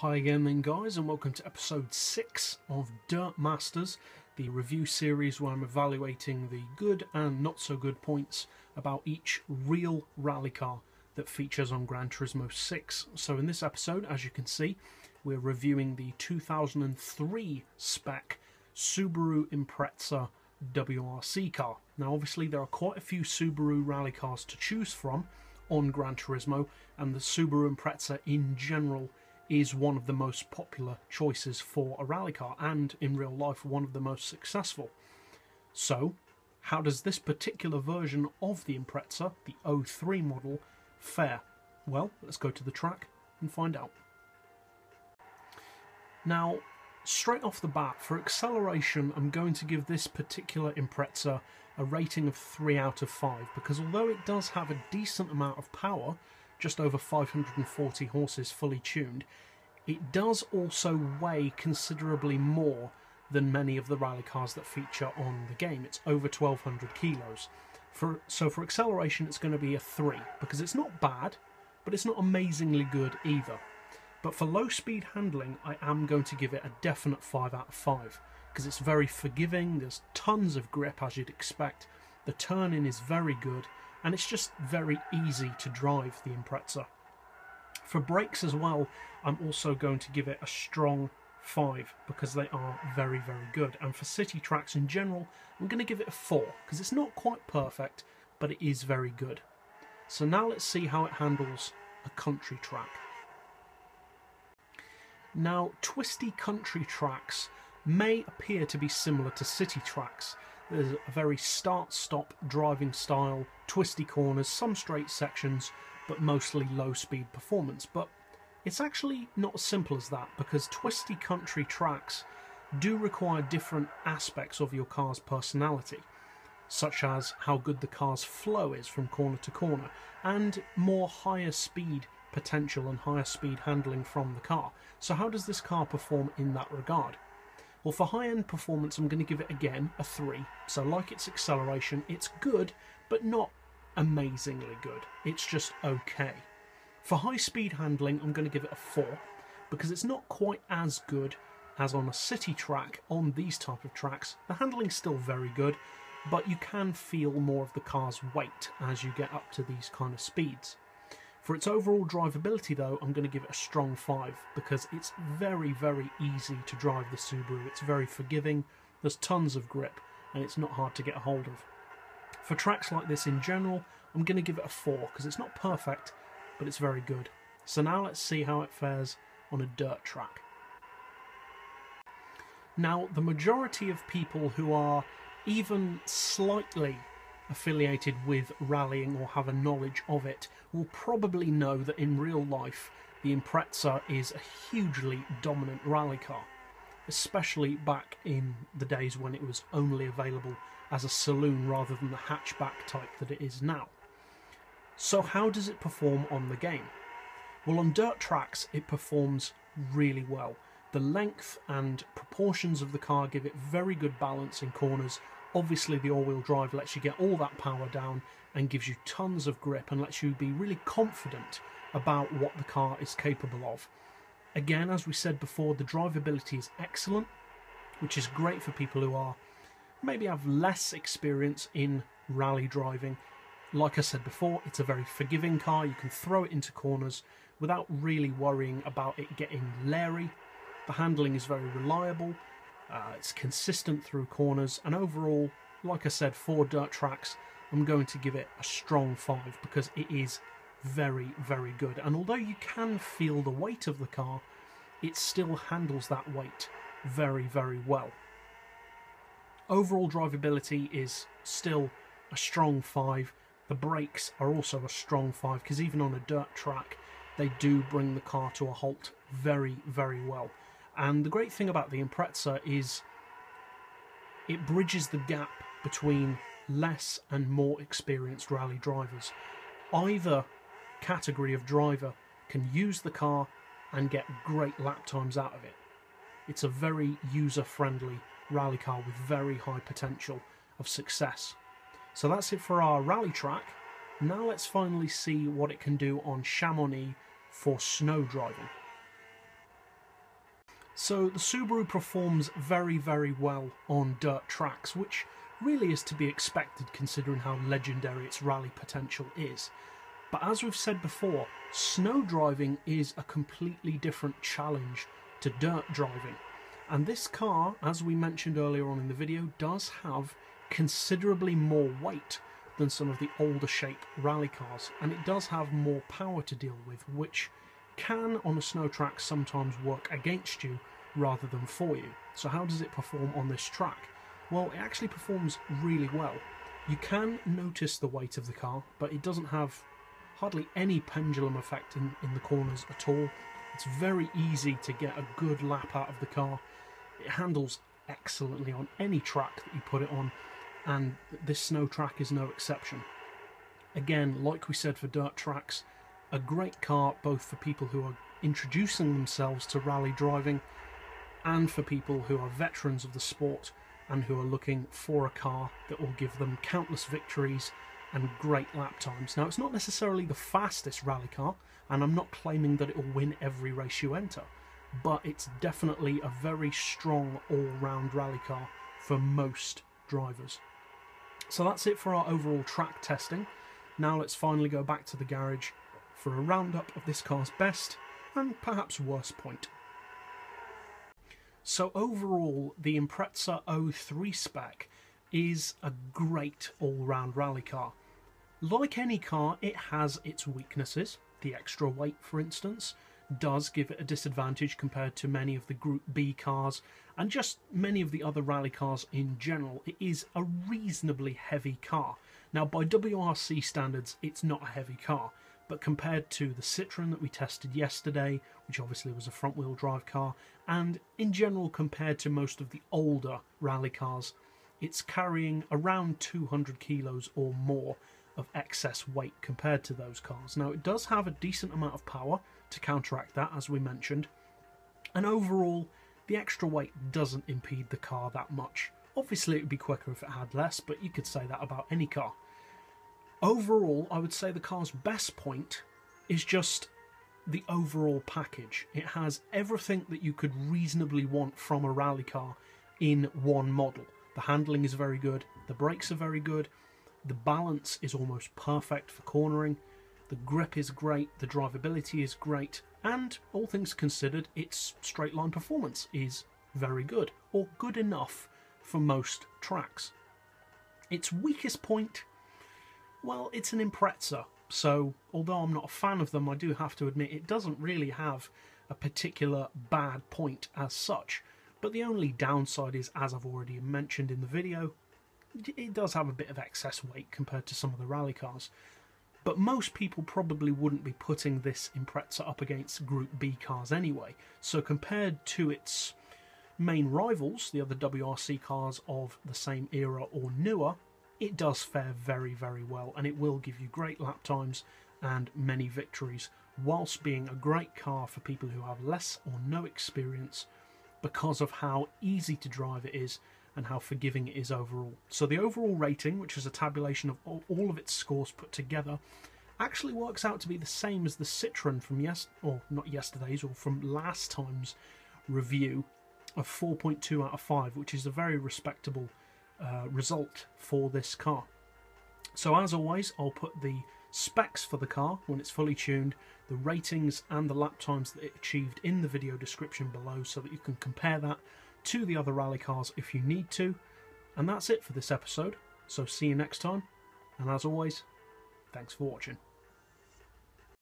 Hi again then guys, and welcome to episode 6 of Dirtmasters, the review series where I'm evaluating the good and not so good points about each real rally car that features on Gran Turismo 6. So in this episode, as you can see, we're reviewing the 2003 Spec Subaru Impreza WRC car. Now obviously there are quite a few Subaru rally cars to choose from on Gran Turismo, and the Subaru Impreza in general is one of the most popular choices for a rally car, and in real life one of the most successful. So how does this particular version of the Impreza, the 03 model, fare? Well, let's go to the track and find out. Now, straight off the bat, for acceleration I'm going to give this particular Impreza a rating of 3 out of 5, because although it does have a decent amount of power, just over 540 horses fully tuned, it does also weigh considerably more than many of the rally cars that feature on the game. It's over 1200 kilos. So for acceleration it's going to be a 3, because it's not bad, but it's not amazingly good either. But for low speed handling I am going to give it a definite 5 out of 5, because it's very forgiving, there's tons of grip as you'd expect, the turn-in is very good, and it's just very easy to drive the Impreza. For brakes as well, I'm also going to give it a strong 5, because they are very, very good. And for city tracks in general, I'm going to give it a 4, because it's not quite perfect, but it is very good. So now let's see how it handles a country track. Now, twisty country tracks may appear to be similar to city tracks. There's a very start-stop driving style, twisty corners, some straight sections, but mostly low-speed performance. But it's actually not as simple as that, because twisty country tracks do require different aspects of your car's personality, such as how good the car's flow is from corner to corner, and more higher speed potential and higher speed handling from the car. So how does this car perform in that regard? Well, for high-end performance, I'm going to give it, again, a 3. So like its acceleration, it's good, but not amazingly good. It's just okay. For high-speed handling, I'm going to give it a 4, because it's not quite as good as on a city track. On these type of tracks, the handling's still very good, but you can feel more of the car's weight as you get up to these kind of speeds. For its overall drivability though, I'm going to give it a strong 5, because it's very, very easy to drive the Subaru. It's very forgiving, there's tons of grip, and it's not hard to get a hold of. For tracks like this in general, I'm going to give it a 4, because it's not perfect, but it's very good. So now let's see how it fares on a dirt track. Now, the majority of people who are even slightly affiliated with rallying or have a knowledge of it will probably know that in real life the Impreza is a hugely dominant rally car, especially back in the days when it was only available as a saloon rather than the hatchback type that it is now. So how does it perform on the game? Well, on dirt tracks it performs really well. The length and proportions of the car give it very good balance in corners. Obviously the all-wheel drive lets you get all that power down and gives you tons of grip and lets you be really confident about what the car is capable of. Again, as we said before, the drivability is excellent, which is great for people who are maybe have less experience in rally driving. Like I said before, it's a very forgiving car. You can throw it into corners without really worrying about it getting leery. The handling is very reliable. It's consistent through corners, and overall, like I said, for dirt tracks, I'm going to give it a strong 5, because it is very, very good. And although you can feel the weight of the car, it still handles that weight very, very well. Overall drivability is still a strong 5. The brakes are also a strong 5, because even on a dirt track, they do bring the car to a halt very, very well. And the great thing about the Impreza is it bridges the gap between less and more experienced rally drivers. Either category of driver can use the car and get great lap times out of it. It's a very user-friendly rally car with very high potential of success. So that's it for our rally track. Now let's finally see what it can do on Chamonix for snow driving. So the Subaru performs very, very well on dirt tracks, which really is to be expected considering how legendary its rally potential is. But as we've said before, snow driving is a completely different challenge to dirt driving. And this car, as we mentioned earlier on in the video, does have considerably more weight than some of the older shape rally cars, and it does have more power to deal with, which can on a snow track sometimes work against you rather than for you. So how does it perform on this track? Well, it actually performs really well. You can notice the weight of the car, but it doesn't have hardly any pendulum effect in the corners at all. It's very easy to get a good lap out of the car. It handles excellently on any track that you put it on, and this snow track is no exception. Again, like we said for dirt tracks, a great car both for people who are introducing themselves to rally driving and for people who are veterans of the sport and who are looking for a car that will give them countless victories and great lap times. Now, it's not necessarily the fastest rally car, and I'm not claiming that it will win every race you enter, but it's definitely a very strong all-round rally car for most drivers. So that's it for our overall track testing. Now let's finally go back to the garage for a roundup of this car's best and perhaps worst point. So overall, the Impreza 03 Spec is a great all-round rally car. Like any car, it has its weaknesses. The extra weight, for instance, does give it a disadvantage compared to many of the Group B cars and just many of the other rally cars in general. It is a reasonably heavy car. Now, by WRC standards, it's not a heavy car, but compared to the Citroën that we tested yesterday, which obviously was a front-wheel drive car, and in general compared to most of the older rally cars, it's carrying around 200 kilos or more of excess weight compared to those cars. Now, it does have a decent amount of power to counteract that, as we mentioned, and overall, the extra weight doesn't impede the car that much. Obviously, it would be quicker if it had less, but you could say that about any car. Overall, I would say the car's best point is just the overall package. It has everything that you could reasonably want from a rally car in one model. The handling is very good, the brakes are very good, the balance is almost perfect for cornering, the grip is great, the drivability is great, and all things considered, its straight line performance is very good, or good enough for most tracks. Its weakest point, well, it's an Impreza, so although I'm not a fan of them, I do have to admit it doesn't really have a particular bad point as such. But the only downside is, as I've already mentioned in the video, it does have a bit of excess weight compared to some of the rally cars. But most people probably wouldn't be putting this Impreza up against Group B cars anyway, so compared to its main rivals, the other WRC cars of the same era or newer, it does fare very, very well, and it will give you great lap times and many victories, whilst being a great car for people who have less or no experience because of how easy to drive it is and how forgiving it is overall. So the overall rating, which is a tabulation of all of its scores put together, actually works out to be the same as the Citroën from from last time's review of 4.2 out of 5, which is a very respectable result for this car. So as always, I'll put the specs for the car when it's fully tuned, the ratings and the lap times that it achieved in the video description below so that you can compare that to the other rally cars if you need to. And that's it for this episode, so see you next time, and as always, thanks for watching.